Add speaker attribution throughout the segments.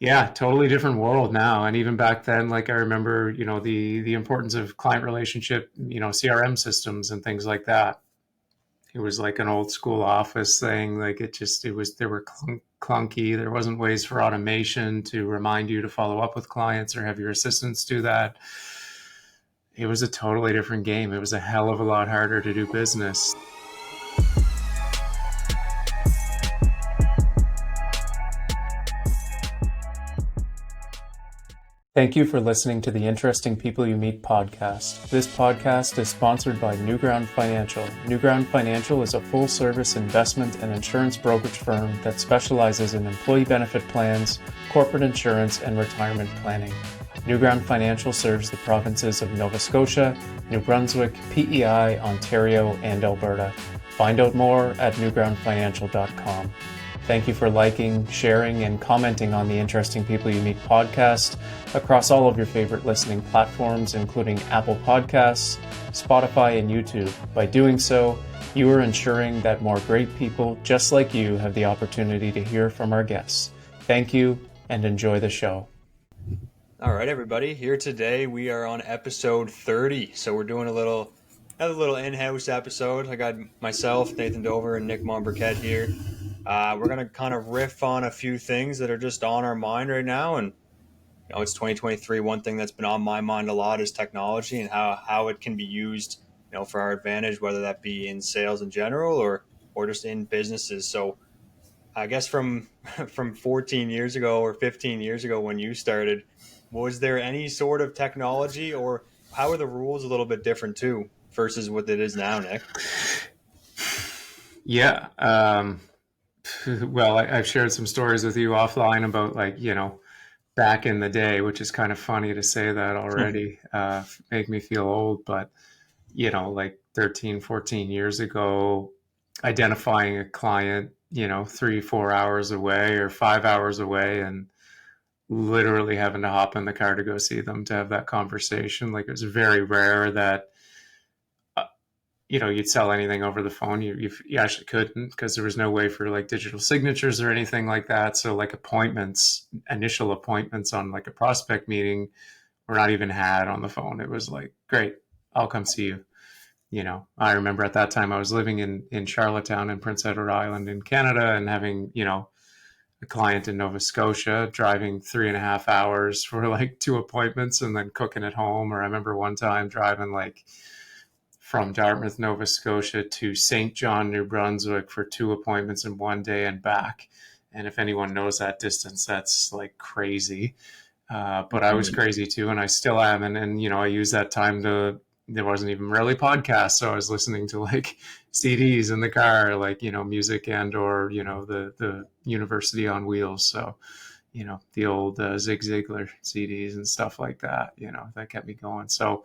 Speaker 1: Yeah, totally different world now. And even back then, like I remember, the importance of client relationship, CRM systems and things like that. It was like an old school office thing. Like they were clunky. There wasn't ways for automation to remind you to follow up with clients or have your assistants do that. It was a totally different game. It was a hell of a lot harder to do business. Thank you for listening to the Interesting People You Meet podcast. This podcast is sponsored by Newground Financial. Newground Financial is a full-service investment and insurance brokerage firm that specializes in employee benefit plans, corporate insurance, and retirement planning. Newground Financial serves the provinces of Nova Scotia, New Brunswick, PEI, Ontario, and Alberta. Find out more at newgroundfinancial.com. Thank you for liking, sharing, and commenting on the Interesting People You Meet podcast across all of your favorite listening platforms, including Apple Podcasts, Spotify, and YouTube. By doing so, you are ensuring that more great people just like you have the opportunity to hear from our guests. Thank you, and enjoy the show.
Speaker 2: All right, everybody. Here today, we are on episode 30. So we're doing another little in-house episode. I got myself, Nathan Dover, and Nick Monbriquette here. We're going to kind of riff on a few things that are just on our mind right now. And, it's 2023. One thing that's been on my mind a lot is technology and how it can be used, for our advantage, whether that be in sales in general or just in businesses. So I guess from from 14 years ago or 15 years ago when you started, was there any sort of technology, or how are the rules a little bit different too versus what it is now, Nick?
Speaker 1: Yeah. Well, I've shared some stories with you offline about back in the day, which is kind of funny to say that already, make me feel old, but like 13, 14 years ago, identifying a client, 3, 4 hours away or 5 hours away and literally having to hop in the car to go see them to have that conversation. Like it was very rare that you'd sell anything over the phone. You actually couldn't because there was no way for like digital signatures or anything like that. So like initial appointments on like a prospect meeting were not even had on the phone. It was like, great, I'll come see you. I remember at that time I was living in Charlottetown in Prince Edward Island in Canada and having, a client in Nova Scotia driving 3.5 hours for like 2 appointments and then cooking at home. Or I remember one time driving like from Dartmouth, Nova Scotia to St. John, New Brunswick for 2 appointments in one day and back. And if anyone knows that distance, that's like crazy. But I was crazy too, and I still am. And I use that time there wasn't even really podcasts. So I was listening to like CDs in the car, like, music and or, the University on Wheels. So, the old Zig Ziglar CDs and stuff like that, that kept me going. So,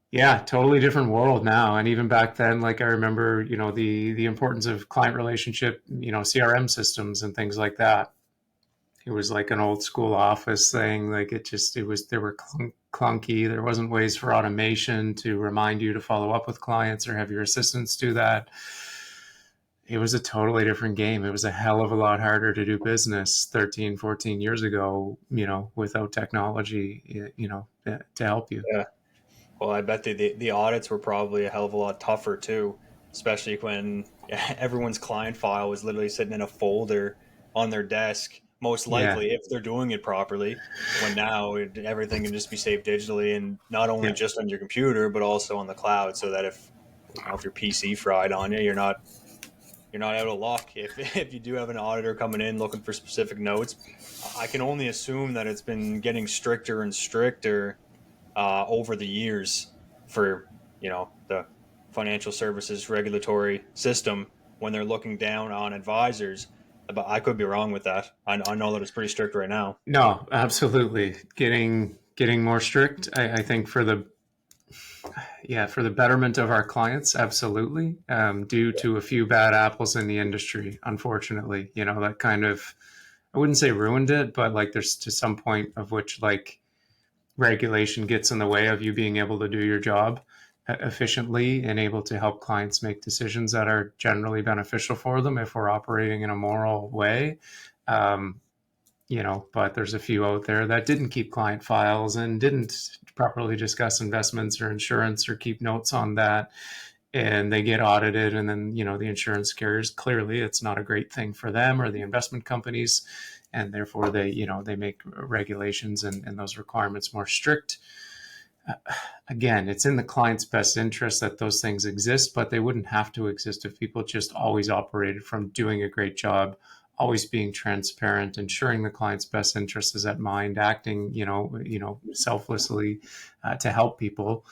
Speaker 1: yeah, totally different world now. And even back then, like I remember, the importance of client relationship, CRM systems and things like that. It was like an old school office thing. Like they were clunky. There wasn't ways for automation to remind you to follow up with clients or have your assistants do that. It was a totally different game. It was a hell of a lot harder to do business 13, 14 years ago, without technology, to help you.
Speaker 2: Yeah. Well, I bet the audits were probably a hell of a lot tougher too, especially when everyone's client file was literally sitting in a folder on their desk, most
Speaker 1: Yeah.
Speaker 2: likely if they're doing it properly. When now everything can just be saved digitally, and not only
Speaker 1: Yeah.
Speaker 2: just on your computer but also on the cloud, so that if your PC fried on you, you're not out of luck. If you do have an auditor coming in looking for specific notes, I can only assume that it's been getting stricter and stricter over the years for the financial services regulatory system when they're looking down on advisors. But I could be wrong with that. I know that it's pretty strict right now.
Speaker 1: No, absolutely. Getting more strict. I think for the betterment of our clients, absolutely. Due to a few bad apples in the industry, unfortunately, that kind of, I wouldn't say ruined it, but like there's to some point of which like regulation gets in the way of you being able to do your job efficiently and able to help clients make decisions that are generally beneficial for them if we're operating in a moral way. Um, but there's a few out there that didn't keep client files and didn't properly discuss investments or insurance or keep notes on that. And they get audited, and then, the insurance carriers, clearly it's not a great thing for them or the investment companies. And therefore they make regulations and those requirements more strict. Again, it's in the client's best interest that those things exist, but they wouldn't have to exist if people just always operated from doing a great job, always being transparent, ensuring the client's best interest is at mind, acting, selflessly to help people.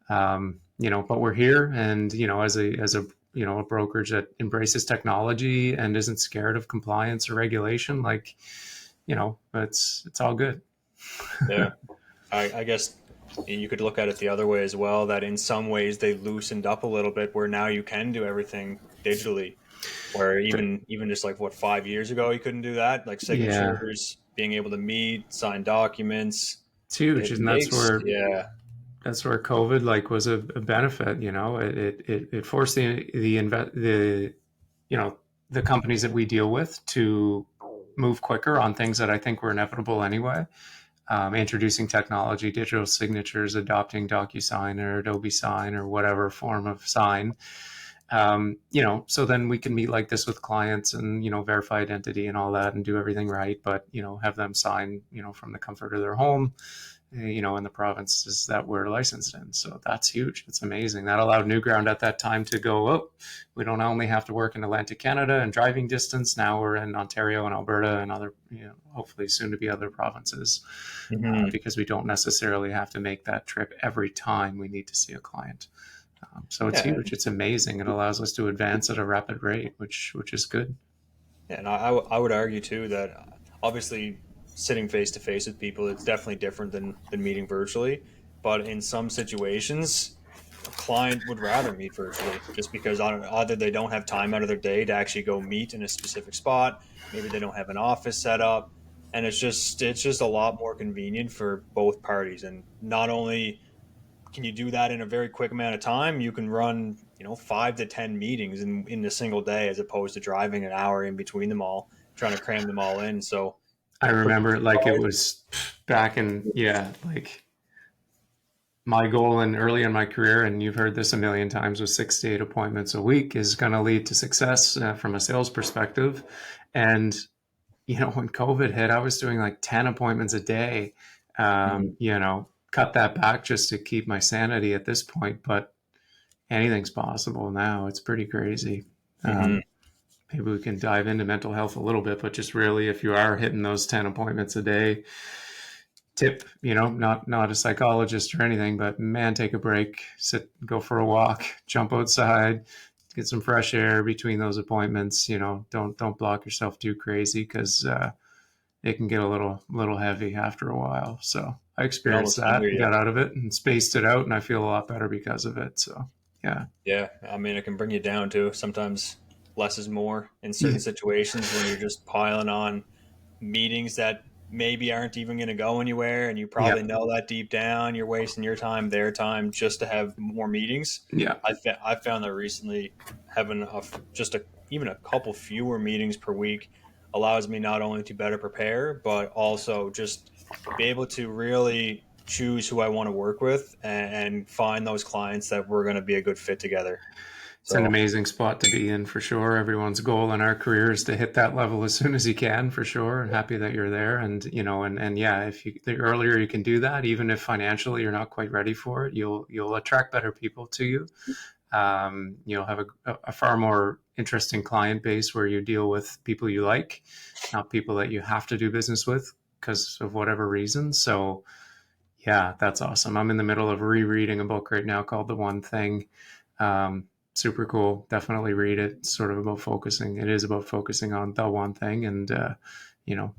Speaker 1: But we're here, and as a brokerage that embraces technology and isn't scared of compliance or regulation, it's all good.
Speaker 2: Yeah. I guess you could look at it the other way as well, that in some ways they loosened up a little bit where now you can do everything digitally, where even just like what 5 years ago you couldn't do that, like
Speaker 1: Yeah,
Speaker 2: signatures, being able to meet, sign documents.
Speaker 1: it's huge,
Speaker 2: It
Speaker 1: and that's
Speaker 2: makes,
Speaker 1: where
Speaker 2: yeah.
Speaker 1: COVID was a benefit. It forced the companies that we deal with to move quicker on things that I think were inevitable anyway. Introducing technology, digital signatures, adopting DocuSign or Adobe Sign or whatever form of sign. So then we can meet like this with clients and, verify identity and all that and do everything right, but, have them sign, from the comfort of their home, in the provinces that we're licensed in. So that's huge. It's amazing. That allowed Newground at that time to go, oh, we don't only have to work in Atlantic Canada and driving distance. Now we're in Ontario and Alberta and other, hopefully soon to be other provinces,
Speaker 2: Mhm.
Speaker 1: because we don't necessarily have to make that trip every time we need to see a client. So it's
Speaker 2: Yeah,
Speaker 1: huge. It's amazing. It allows us to advance at a rapid rate, which is good.
Speaker 2: yeah, and I would argue too that obviously sitting face to face with people, it's definitely different than meeting virtually. But in some situations, a client would rather meet virtually just because either they don't have time out of their day to actually go meet in a specific spot, maybe they don't have an office set up, and it's just a lot more convenient for both parties. And not only can you do that in a very quick amount of time, you can run 5 to 10 meetings in a single day as opposed to driving an hour in between them all, trying to cram them all in. So
Speaker 1: I
Speaker 2: for
Speaker 1: remember it like it
Speaker 2: both,
Speaker 1: was back in, yeah, like my goal and early in my career, and you've heard this a million times, was 6 to 8 appointments a week is going to lead to success from a sales perspective. And, when COVID hit, I was doing like 10 appointments a day,
Speaker 2: Mhm.
Speaker 1: cut that back just to keep my sanity at this point. But anything's possible now. It's pretty crazy.
Speaker 2: Mhm.
Speaker 1: Maybe we can dive into mental health a little bit, but just really, if you are hitting those 10 appointments a day, tip, not a psychologist or anything, but man, take a break, sit, go for a walk, jump outside, get some fresh air between those appointments. Don't block yourself too crazy, because it can get a little heavy after a while. So I
Speaker 2: Can
Speaker 1: experienced
Speaker 2: almost hinder
Speaker 1: that,
Speaker 2: you.
Speaker 1: got out of it and spaced it out, and I feel a lot better because of it. So yeah.
Speaker 2: Yeah, I mean, it can bring you down too. Sometimes less is more in certain situations when you're just piling on meetings that maybe aren't even going to go anywhere, and you
Speaker 1: Yeah.
Speaker 2: probably know that deep down you're wasting your time, their time, just to have more meetings.
Speaker 1: Yeah.
Speaker 2: I found that recently having even a couple fewer meetings per week allows me not only to better prepare, but also just be able to really choose who I want to work with and find those clients that we're going to be a good fit together.
Speaker 1: It's an
Speaker 2: So
Speaker 1: amazing spot to be in for sure. Everyone's goal in our career is to hit that level as soon as you can, for sure. And happy that you're there. And and yeah, if the earlier you can do that, even if financially you're not quite ready for it, you'll attract better people to you. You'll have a far more interesting client base where you deal with people you like, not people that you have to do business with because of whatever reason. So yeah, that's awesome. I'm in the middle of rereading a book right now called The One Thing. Super cool. Definitely read it. It's sort of about focusing. It is about focusing on the one thing, and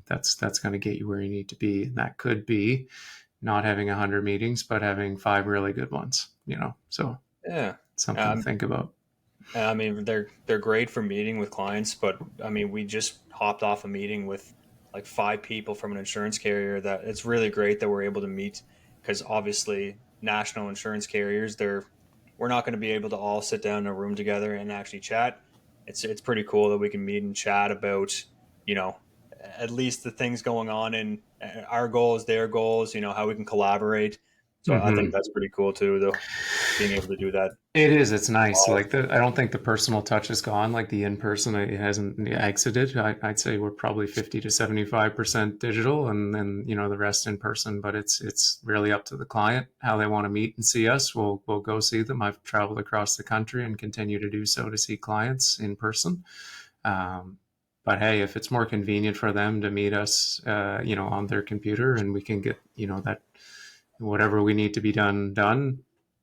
Speaker 1: that's going to get you where you need to be. And that could be not having 100 meetings, but having five really good ones. So
Speaker 2: yeah,
Speaker 1: something to
Speaker 2: um,
Speaker 1: think about.
Speaker 2: I mean, they're great for meeting with clients, but I mean, we just hopped off a meeting with like 5 people from an insurance carrier that it's really great that we're able to meet because obviously national insurance carriers, we're not going to be able to all sit down in a room together and actually chat. It's pretty cool that we can meet and chat about, you know, at least the things going on in our goals, their goals, how we can collaborate. So I think
Speaker 1: Hmm.
Speaker 2: that's pretty cool too, though, being able to do that.
Speaker 1: It is. It's nice. Like I don't think the personal touch is gone. Like the in person, it hasn't exited. I'd say we're probably 50 to 75% digital, and then the rest in person. But it's really up to the client how they want to meet and see us. We'll go see them. I've traveled across the country and continue to do so to see clients in person. Um, but hey, if it's more convenient for them to meet us, on their computer, and we can get that whatever we need to be done,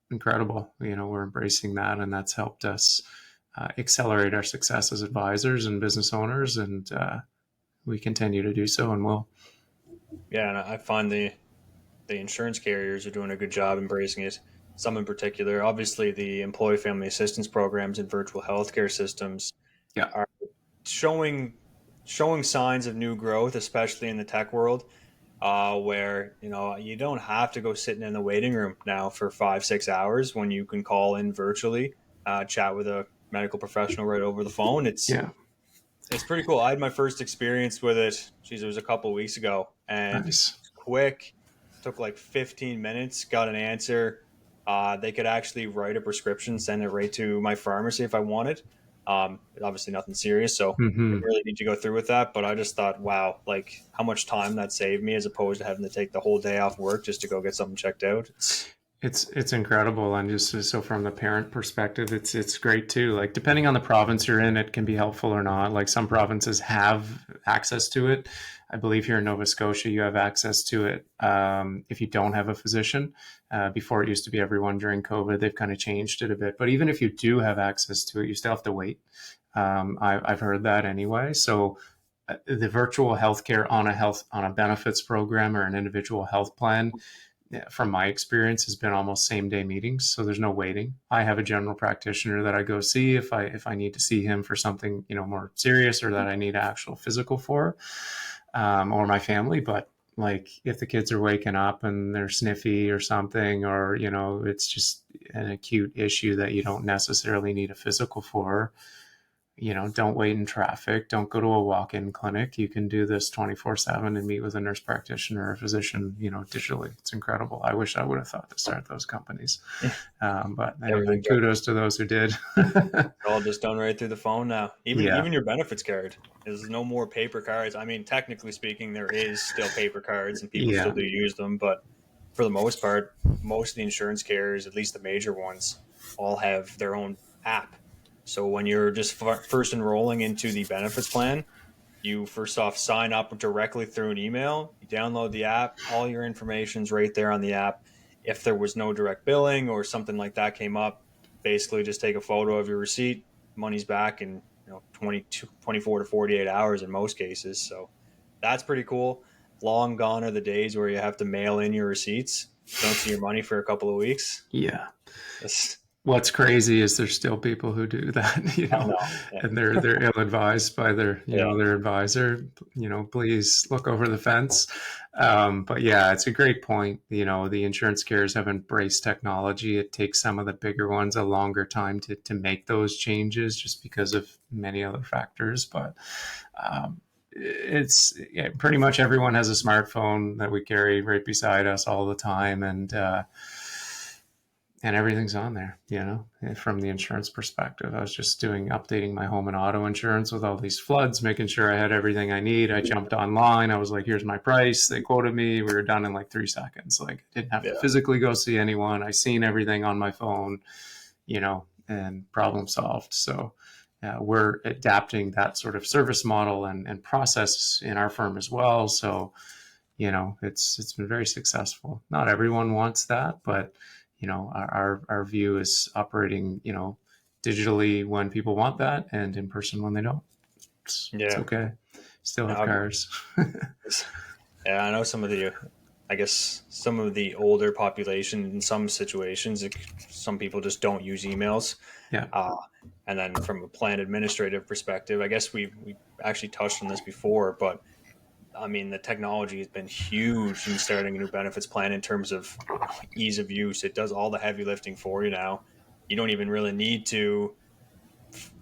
Speaker 1: incredible. We're embracing that, and that's helped us accelerate our success as advisors and business owners, and we continue to do so, and will.
Speaker 2: Yeah, and I find the insurance carriers are doing a good job embracing it. Some in particular, obviously, the employee family assistance programs and virtual healthcare systems
Speaker 1: Yeah.
Speaker 2: are showing showing signs of new growth, especially in the tech world, where you don't have to go sitting in the waiting room now for 5 6 hours when you can call in virtually, chat with a medical professional right over the phone.
Speaker 1: Yeah.
Speaker 2: It's pretty cool. I had my first experience with it. Geez, it was a couple of weeks ago, and
Speaker 1: Nice.
Speaker 2: quick. Took like 15 minutes. Got an answer. They could actually write a prescription, send it right to my pharmacy if I wanted. Obviously, nothing serious, so
Speaker 1: Hmm.
Speaker 2: didn't really need to go through with that. But I just thought, wow, like how much time that saved me as opposed to having to take the whole day off work just to go get something checked out.
Speaker 1: It's incredible, and just so from the parent perspective, it's great too. Like depending on the province you're in, it can be helpful or not. Like some provinces have access to it. I believe here in Nova Scotia, you have access to it if you don't have a physician. Before it used to be everyone during COVID. They've kind of changed it a bit, but even if you do have access to it, you still have to wait. I've heard that anyway. So the virtual healthcare on a benefits program or an individual health plan, yeah, from my experience, has been almost same day meetings, so there's no waiting. I have a general practitioner that I go see if I need to see him for something more serious, or that I need actual physical for, or my family. But like if the kids are waking up and they're sniffy or something, or it's just an acute issue that you don't necessarily need a physical for, don't wait in traffic. Don't go to a walk-in clinic. You can do this 24/7 and meet with a nurse practitioner or a physician, digitally. It's incredible. I wish I would have thought to start those companies. But anyway,
Speaker 2: Everything's
Speaker 1: kudos to those who did.
Speaker 2: all just done right through the phone now. Even
Speaker 1: Yeah.
Speaker 2: even your benefits card. There's no more paper cards. I mean, technically speaking, there is still paper cards and people still
Speaker 1: Yeah.
Speaker 2: do use them, but for the most part, most of the insurance carriers, at least the major ones, all have their own app. So when you're just first enrolling into the benefits plan, you first off sign up directly through an email. You download the app, all your information's right there on the app. If there was no direct billing or something like that came up, basically just take a photo of your receipt, money's back in 24 to 48 hours in most cases. So that's pretty cool. Long gone are the days where you have to mail in your receipts. Don't see your money for a couple of weeks.
Speaker 1: Yeah.
Speaker 2: That's,
Speaker 1: What's crazy is there's still people who do that,
Speaker 2: I know. Yeah.
Speaker 1: and they're ill advised by their
Speaker 2: Yeah.
Speaker 1: their advisor. Please look over the fence. But yeah, it's a great point. The insurance carriers have embraced technology. It takes some of the bigger ones a longer time to make those changes, just because of many other factors. But it's pretty much everyone has a smartphone that we carry right beside us all the time, and everything's on there, from the insurance perspective. I was just updating my home and auto insurance with all these floods, making sure I had everything I need. I jumped online. I was like, here's my price. They quoted me. We were done in like 3 seconds. Like I didn't have to
Speaker 2: Yeah.
Speaker 1: physically go see anyone. I seen everything on my phone, and problem solved. So we're adapting that sort of service model and process in our firm as well. So, it's been very successful. Not everyone wants that, but our view is operating, digitally when people want that, and in person when they don't. It's
Speaker 2: Yeah.
Speaker 1: okay. Still have
Speaker 2: No,
Speaker 1: cars.
Speaker 2: yeah, I know I guess some of the older population in some situations, some people just don't use emails.
Speaker 1: Yeah.
Speaker 2: Uh, and then from a plan administrative perspective, I guess we actually touched on this before, but I mean, the technology has been huge in starting a new benefits plan in terms of ease of use. It does all the heavy lifting for you now. You don't even really need to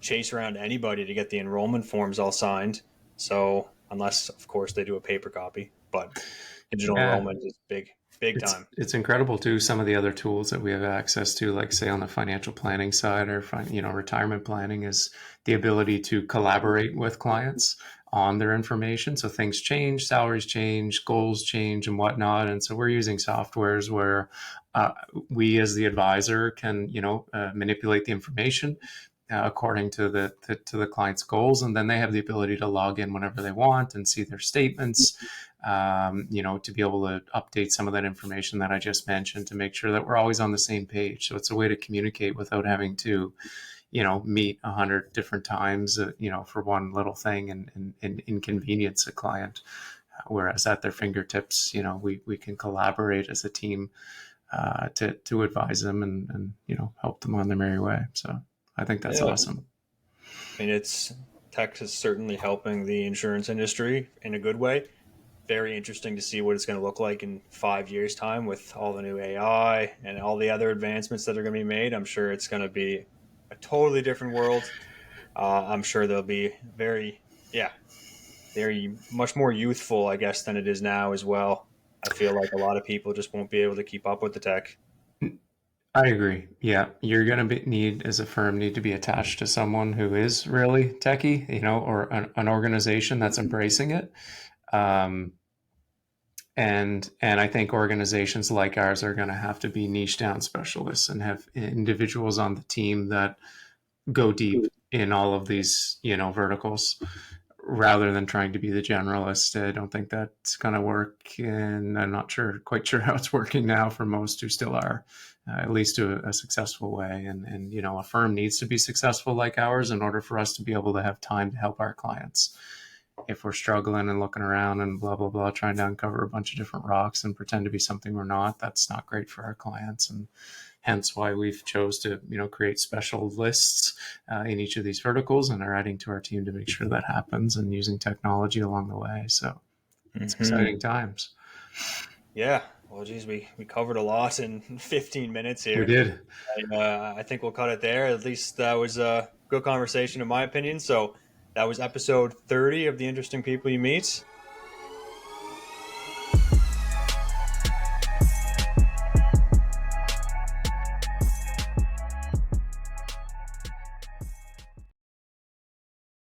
Speaker 2: chase around anybody to get the enrollment forms all signed. So unless of course they do a paper copy. But digital
Speaker 1: Yeah.
Speaker 2: enrollment is big time.
Speaker 1: It's incredible too. Some of the other tools that we have access to, like say on the financial planning side or retirement planning, is the ability to collaborate with clients on their information. So things change, salaries change, goals change, and whatnot. And so we're using softwares where uh, we, as the advisor, can manipulate the information according to the client's goals, and then they have the ability to log in whenever they want and see their statements, to be able to update some of that information that I just mentioned to make sure that we're always on the same page. So it's a way to communicate without having to, meet 100 different times, for one little thing and inconvenience a client. Whereas at their fingertips, we can collaborate as a team to advise them and help them on their merry way. So I think that's
Speaker 2: Yeah,
Speaker 1: awesome.
Speaker 2: I mean, tech is certainly helping the insurance industry in a good way. Very interesting to see what it's going to look like in 5 years' time with all the new AI and all the other advancements that are going to be made. I'm sure it's going to be a totally different world. I'm sure they'll be yeah, very much more youthful, I guess, than it is now as well. I feel like a lot of people just won't be able to keep up with the tech.
Speaker 1: I agree. Yeah, you're going to need, as a firm, need to be attached to someone who is really techie, or an organization that's embracing it. Um, and I think organizations like ours are going to have to be niche down specialists and have individuals on the team that go deep in all of these, verticals, rather than trying to be the generalist. I don't think that's going to work, and I'm not quite sure how it's working now for most who still are, at least to a successful way. And a firm needs to be successful like ours in order for us to be able to have time to help our clients. If we're struggling and looking around and blah blah blah, trying to uncover a bunch of different rocks and pretend to be something we're not, that's not great for our clients. And hence why we've chose to create special lists in each of these verticals and are adding to our team to make sure that happens, and using technology along the way. So it's exciting
Speaker 2: Hmm.
Speaker 1: times.
Speaker 2: Yeah. Well, geez, we covered a lot in 15 minutes
Speaker 1: We
Speaker 2: here.
Speaker 1: did.
Speaker 2: I think we'll cut it there. At least that was a good conversation, in my opinion. So that was episode 30 of The Interesting People You Meet.